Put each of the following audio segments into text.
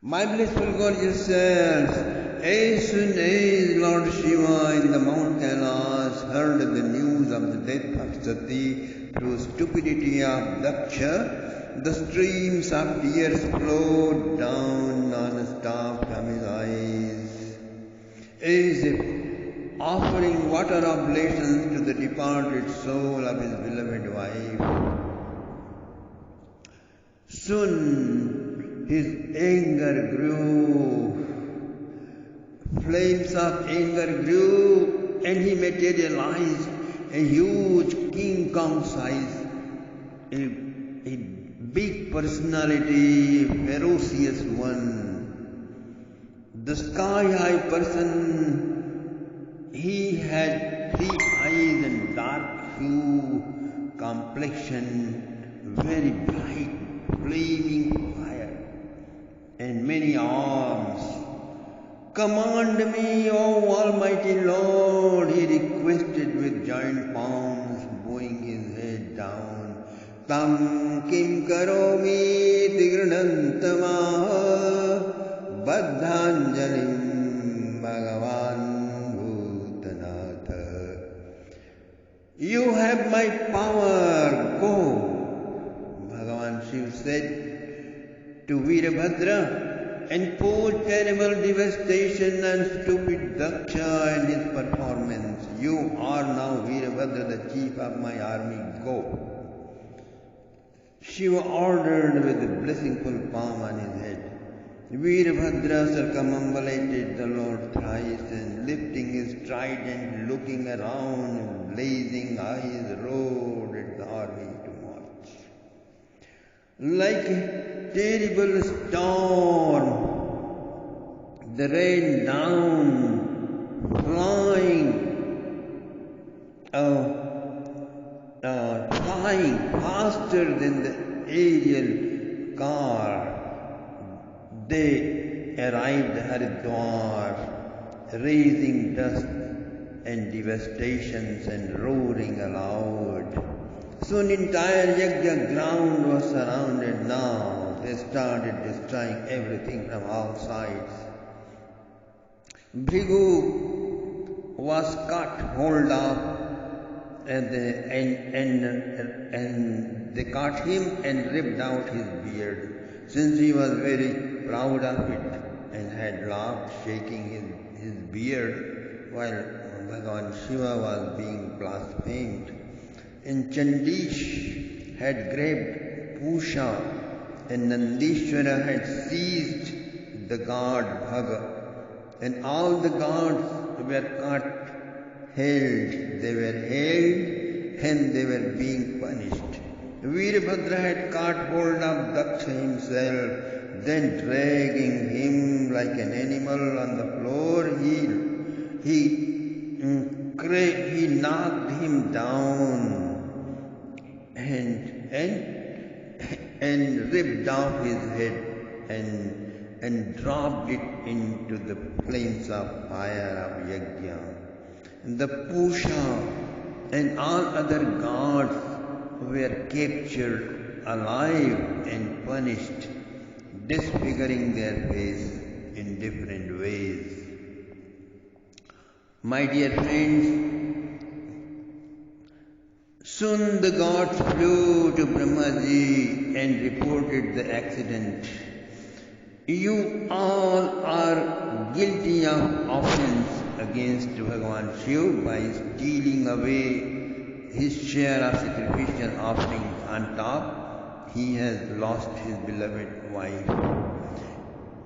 My blissful gorgeous selves, as soon as Lord Shiva in the Mount Kailas heard the news of the death of Sati through stupidity of Daksha, the streams of tears flowed down non-stop from his eyes, as if offering water oblations to the departed soul of his beloved wife. Soon his anger grew, flames of anger grew, and he materialized a huge King Kong size, a big personality, ferocious one. The sky-high person, he had 3 eyes and dark hue, complexion, very bright, flaming fire, and many arms. Command me, O Almighty Lord, he requested with joined palms, bowing his head down. Tam kim karomi tigranantamaha baddhanjalim bhagavan bhutanatha. You have my power, go. Bhagavan Shiva said to Veerabhadra, and pour terrible devastation and stupid Daksha and his performance. You are now Veerabhadra, the chief of my army, go. Shiva ordered with a blessingful palm on his head. Veerabhadra circumambulated the Lord thrice, and lifting his trident, looking around, blazing eyes, roared at the army to march. Like a terrible storm, the rain down, flying faster than the aerial car. They arrived at Haridwar, raising dust and devastations and roaring aloud. Soon entire Yajna ground was surrounded now. They started destroying everything from all sides. Bhrigu was cut hold of, and they caught him and ripped out his beard, since he was very proud of it and had laughed, shaking his beard while Bhagavan Shiva was being blasphemed. And Chandish had grabbed Pusha, and Nandishwara had seized the god Bhaga, and all the gods were held, and they were being punished. Veerabhadra had caught hold of Daksha himself, then dragging him like an animal on the floor, he knocked him down and ripped off his head and dropped it into the flames of fire of Yajna. The Pusha and all other gods were captured alive and punished, disfiguring their face in different ways. My dear friends, soon the gods flew to Brahmaji and reported the accident. You all are guilty of offense against Bhagavan Shiva by stealing away his share of sacrificial offerings. On top, he has lost his beloved wife.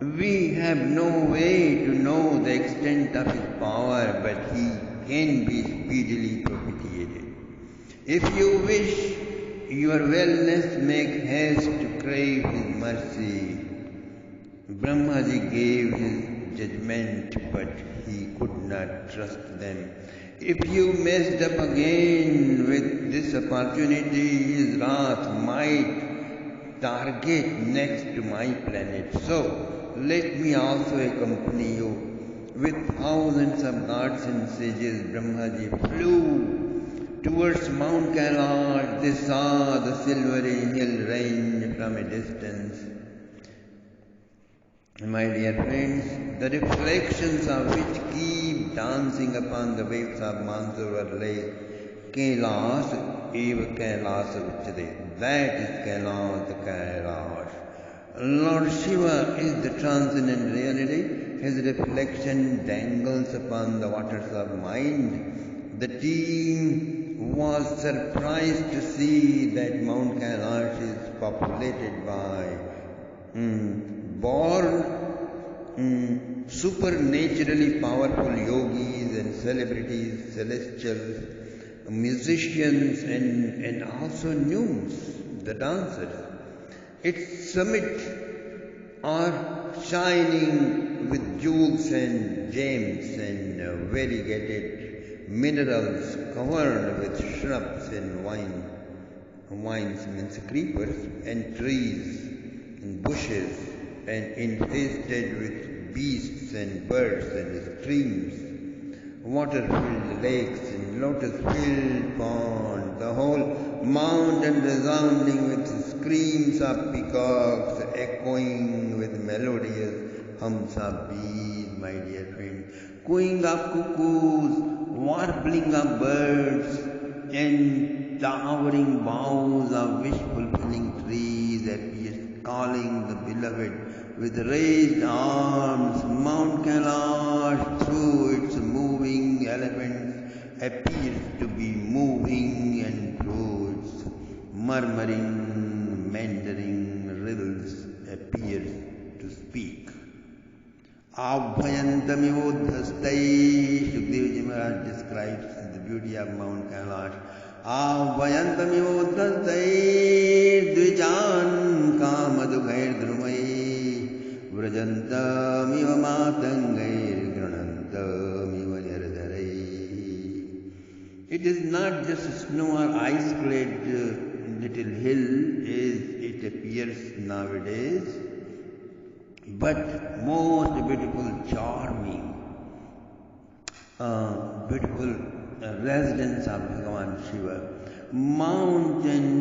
We have no way to know the extent of his power, but he can be speedily propitiated. If you wish your wellness, make haste to crave his mercy. Brahmaji gave his judgment, but he could not trust them. If you messed up again with this opportunity, his wrath might target next to my planet. So, let me also accompany you. With thousands of gods and sages, Brahmaji flew towards Mount Kailash. They saw the silvery hill range from a distance. My dear friends, the reflections of which keep dancing upon the waves of Mansoor Lake, Kailash, Eva Kailash Uchade. That is Kailash. Lord Shiva is the transcendent reality. His reflection dangles upon the waters of mind. The team was surprised to see that Mount Kailash is populated by born supernaturally powerful yogis and celebrities, celestials, musicians, and also gnomes, the dancers. Its summit are shining with jewels and gems and variegated minerals covered with shrubs and wines means creepers and trees and bushes and infested with beasts and birds and streams, water-filled lakes and lotus-filled ponds, the whole mountain resounding with screams of peacocks, echoing with melodious hums of bees, my dear friend, cooing of cuckoos, warbling of birds, and towering boughs of wish-fulfilling trees appears calling the beloved with raised arms. Mount Kailash, through its moving elephants, appears to be moving, and through its murmuring, meandering riddles appears to speak. Abhayantamivodhastai, Shukdev Maharaj describes the beauty of Mount Kailash. Abhayantamivodhastai, Dvijan kamadughair drumai, Vrajantamiva matangair granantamiva niradharai. It is not just a snow or ice-clad little hill as it appears nowadays, but most beautiful, charming, beautiful residence of Bhagavan Shiva. Mountain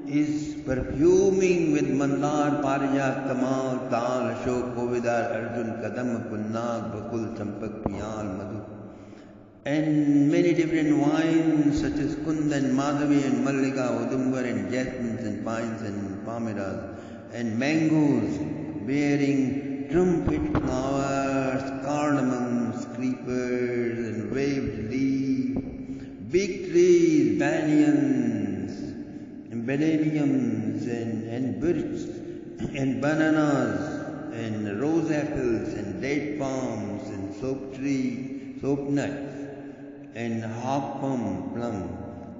is perfuming with mandar, parijat, tamal, tal, ashok, kovidar, arjun, kadam, punnag, bakul, champak, piyal, madhu, and many different wines such as kundan, madhavi and mallika, udumbar and jasmines and pines and palmyras and mangoes bearing trumpet flowers, cardamoms, creepers and waved leaves, big trees, banyans, and bananiums and birch and bananas and rose apples and date palms and soap nuts and hop plum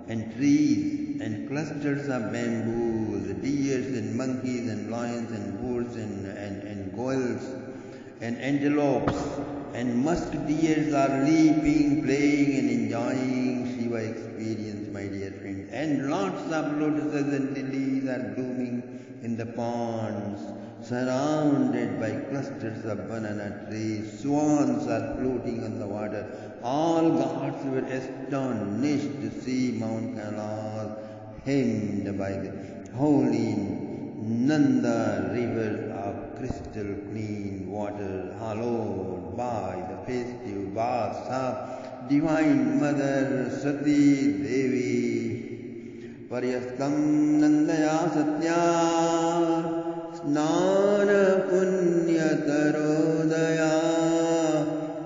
and trees and clusters of bamboos, deers and monkeys and lions and boars and goats and antelopes and musk deers are leaping, playing and enjoying Shiva experience, my dear friends. And lots of lotuses and lilies are blooming in the ponds, surrounded by clusters of banana trees. Swans are floating on the water. All gods were astonished to see Mount Kailash hemmed by the holy Nanda river of crystal clean water, hallowed by the festive baths of Divine Mother Sati Devi. Paryastam Nandaya Satya Snana Punya Tarodaya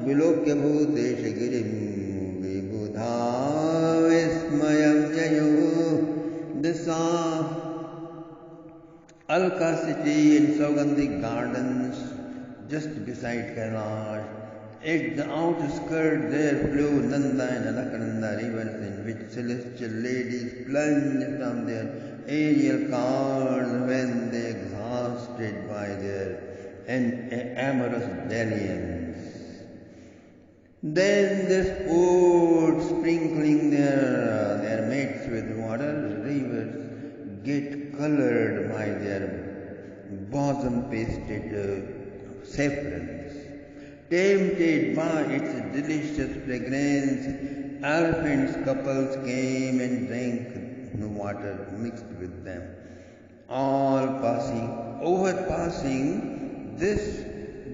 Vilokya Bhutesh Girim Vibudha Vismayam Jayo. The soft Alka city and Saugandhi gardens just beside Kailash. At the outskirts there flow Nanda and Alakananda rivers in which celestial ladies plunge from their aerial cars when they exhausted by their amorous dalliance. Then they sport, sprinkling their mates with water. Rivers get colored by their bosom-pasted saffrons. Tempted by its delicious fragrance, elephants couples came and drank the water mixed with them. All overpassing this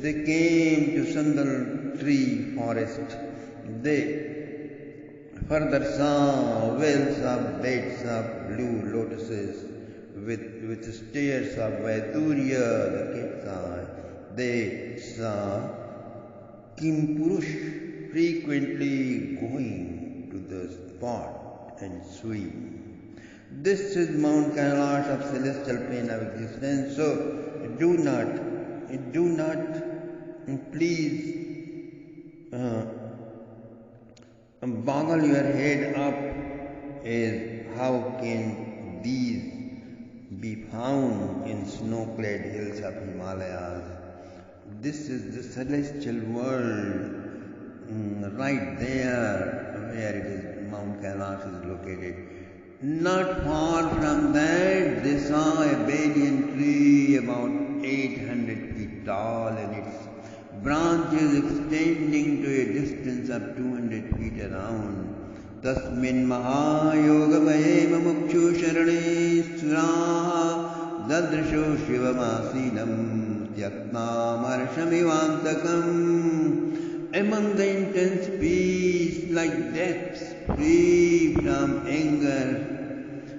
they came to sandal tree forest. They further saw wells of beds of blue lotuses with stairs of Vaidurya, the Ketsa. They saw Kimpurush frequently going to the spot and swim. This is Mount Kailash of celestial plane of existence. So do not please boggle your head up as how can these be found in snow-clad hills of Himalayas. This is the celestial world right there where it is Mount Kailash is located. Not far from that, they saw a banyan tree about 800 feet tall and its branches extending to a distance of 200 feet around. Tasmin Mahayogamaye Mamukshu Sharane Suraha Dadrisho Shivamasinam Tyaknamarsamivantakam. Among the intense peace, like depths free from anger,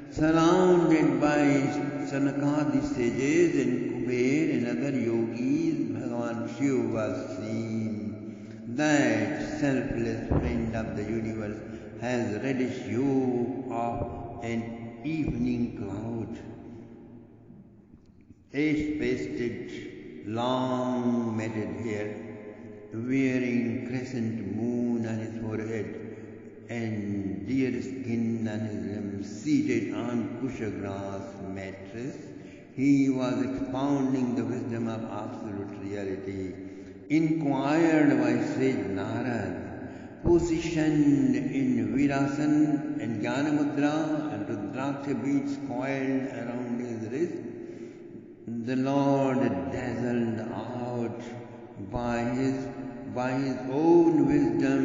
surrounded by Sanakadi sages and Kuber and other yogis, Bhagavan Shiva was seen. That selfless friend of the universe has reddish hue of an evening cloud, ash-pasted, long matted hair, wearing crescent moon on his forehead and deer skin on his limbs, seated on kusha grass mattress, he was expounding the wisdom of absolute reality. Inquired by sage Narad, positioned in Virasan and Jnanamudra and Rudraksha beads coiled around his wrist, the Lord dazzled out by his own wisdom,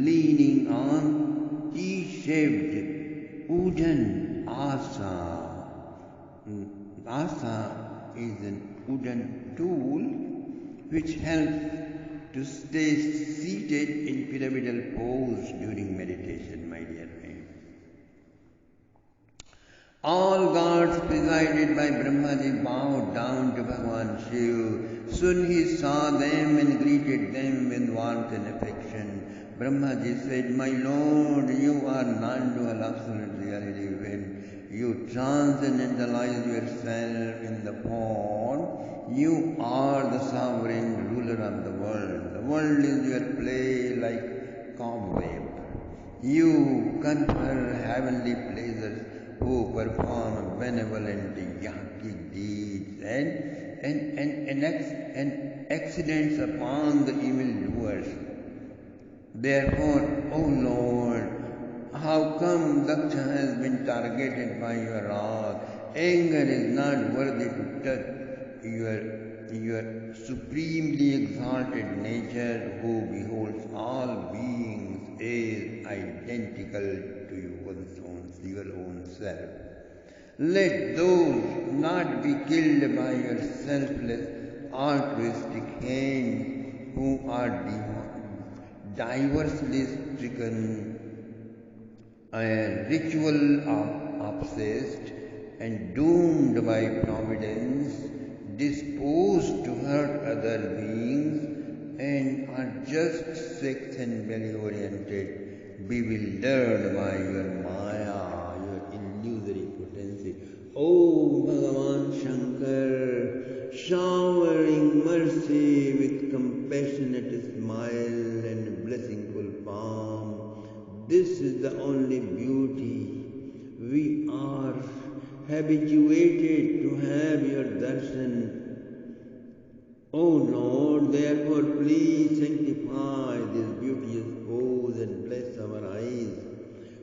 leaning on T-shaped wooden asa. Asa is a wooden tool which helps to stay seated in pyramidal pose during meditation, my dear friend. All gods presided by Brahmaji bowed down to Bhagavan Shiva. Soon he saw them and greeted them with warmth and affection. Brahmaji said, "My Lord, you are non-dual absolute reality. When you transcendentalize yourself in the form, you are the sovereign ruler of the world. The world is your play like cobweb. You confer heavenly pleasures who perform benevolent yogic deeds and accidents upon the evil doers. Therefore, O Lord, how come Daksha has been targeted by your wrath? Anger is not worthy to touch your supremely exalted nature, who beholds all beings as identical to your own self. Let those not be killed by your selfless, altruistic hands who are diversely stricken and ritual obsessed and doomed by providence, disposed to hurt other beings, and are just sex and belly oriented, bewildered by your Maya, your illusory potency. O Bhagavan Shankar, showering mercy with compassionate smile and blessingful palm, this is the only beauty. We are habituated to have your darshan. O Lord, therefore please sanctify this beauteous pose and bless our eyes.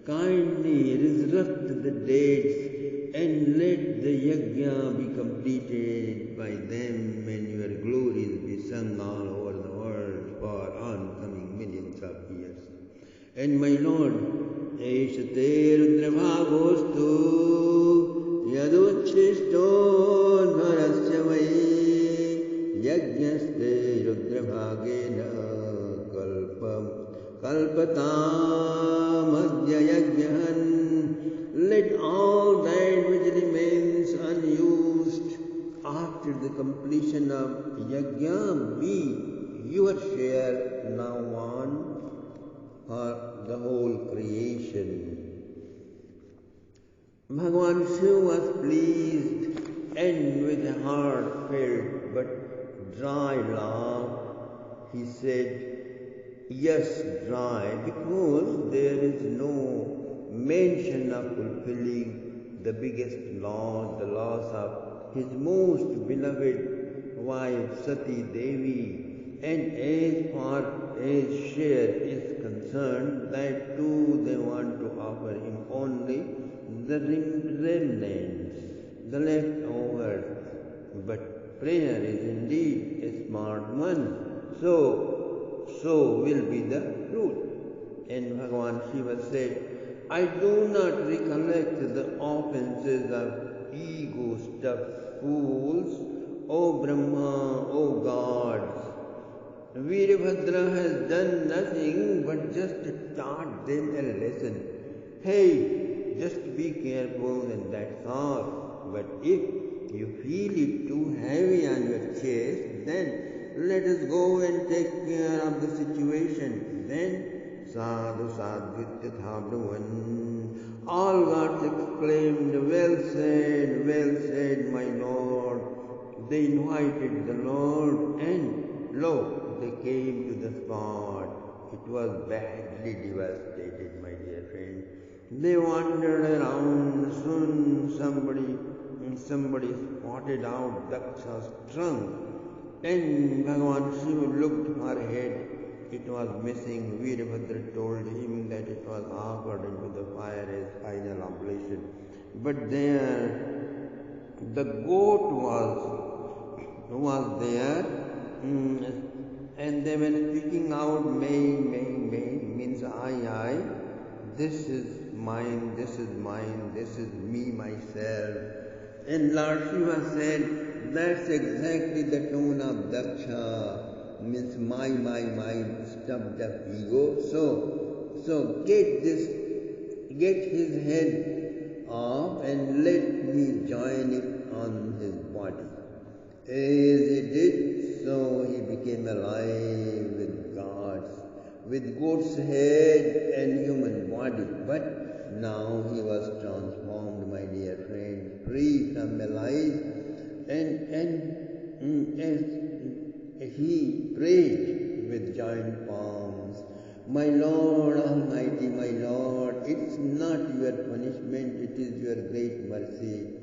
Kindly resurrect the dead and let the yajna be completed by them and your glories be sung all over the world for oncoming millions of years. And my Lord, Eshate Rudrabhagostu Yaduchishto Dharasya Vai Yajnasya Rudrabhagena Kalpatamagya Yajnahan. Let all that which remains unused after the completion of Yajna be your share now on for the whole creation. Bhagavan Shiva was pleased, and with a heartfelt but dry laugh, he said, yes, dry, because there is no mention of fulfilling the biggest law, the loss of his most beloved wife Sati Devi. And as far as share is concerned, that too they want to offer him only the remnants, the leftovers. But prayer is indeed a smart one, so will be the fruit. And Bhagavan Shiva said, I do not recollect the offenses of ego-stuffed fools, O Brahma, O gods. Veerbhadra has done nothing but just taught them a lesson. Hey, just be careful and that's all. But if you feel it too heavy on your chest, then let us go and take care of the situation. Then Sadhu Sadhvitya Brahman. All gods exclaimed, well said, my Lord. They invited the Lord, and lo, they came to the spot. It was badly devastated, my dear friend. They wandered around. Soon somebody spotted out Daksha's trunk. And Bhagavan Shiva looked for her head. It was missing. Veerbhadra told him that it was offered into the fire as final oblation. But there, the goat was there, and they were speaking out, may, means I, this is mine, this is me, myself. And Lord Shiva said, that's exactly the tone of Daksha, means my, stuffed up ego. So get his head off and let me join it on his body. As he did so, he became alive with goat's head and human body. But now he was transformed, my dear friend, free from the lies, and as he prayed with joined palms, my Lord Almighty, my Lord, it's not your punishment, it is your great mercy.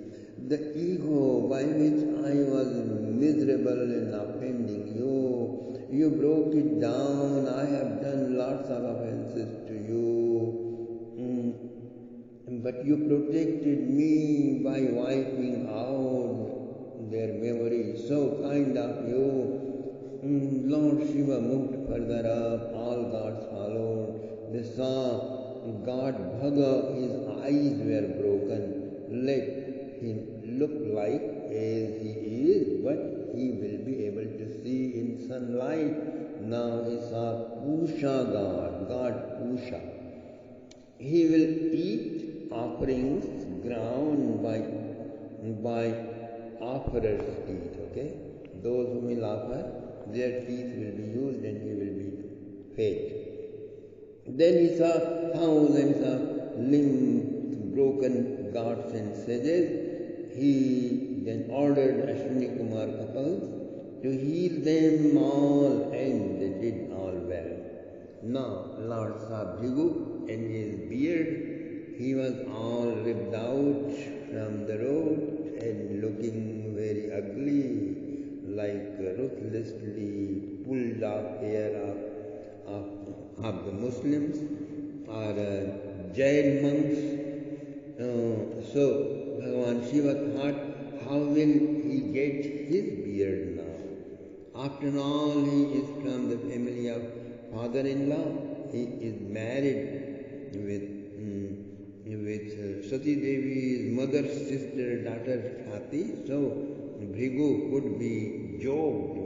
The ego by which I was miserable in offending you broke it down. I have done lots of offenses to you, but you protected me by wiping out their memory. So kind of you. Lord Shiva moved further up. All gods followed. They saw God Bhaga. His eyes were broken. Let him look like as he is, but he will be able to see in sunlight. Now he saw Pusha God Pusha. He will eat offerings ground by offerers' teeth, okay? Those who will offer, their teeth will be used and he will be fed. Then he saw thousands of limbs, broken gods and sages. He then ordered Ashwini Kumar couples to heal them all, and they did all well. Now Lord saw Bhrigu and his beard. He was all ripped out from the road and looking very ugly, like ruthlessly pulled off hair of the Muslims or Jain monks. So Bhagavan Shiva thought, how will he get his beard now? After all, he is from the family of father-in-law. He is married with Sati Devi's mother's sister, daughter Khati. So Bhrigu could be joked